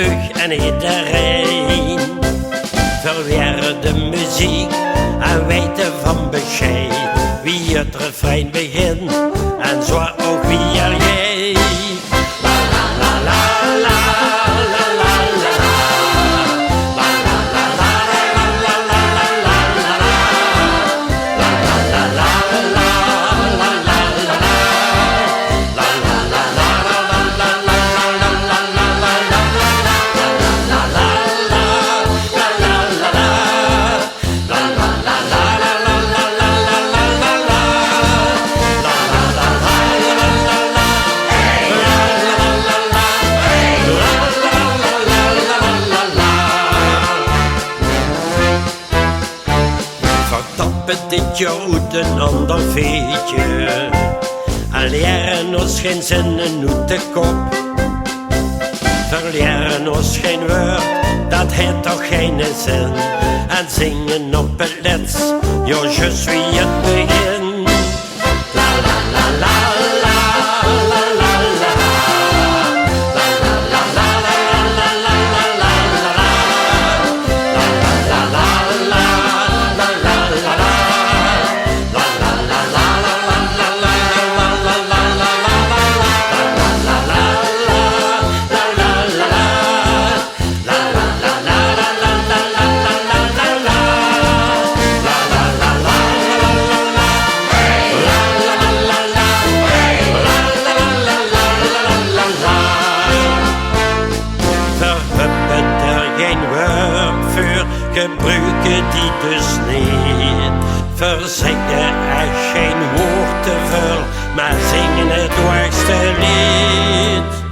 u en iedereen. Verweer de muziek en weten van bescheid. Wie het refrein begint en zo ook wie er geeft. La la la la la la la la la. La la la la la la la la la la. La la la la la la la la la. La la la la la la la la la la la la. La la la dit jou een ander veetje en leren ons geen zinnen uit de kop. Verleren ons geen woord, dat heeft toch geen zin. En zingen op het lets, yo je suis het begin. La la la la la la la la. La la la la la la la la la la. La la la la la la la la la. Gebruiken die dus niet. Verzeggen er geen woord te veel, maar zingen het dwarsste lied.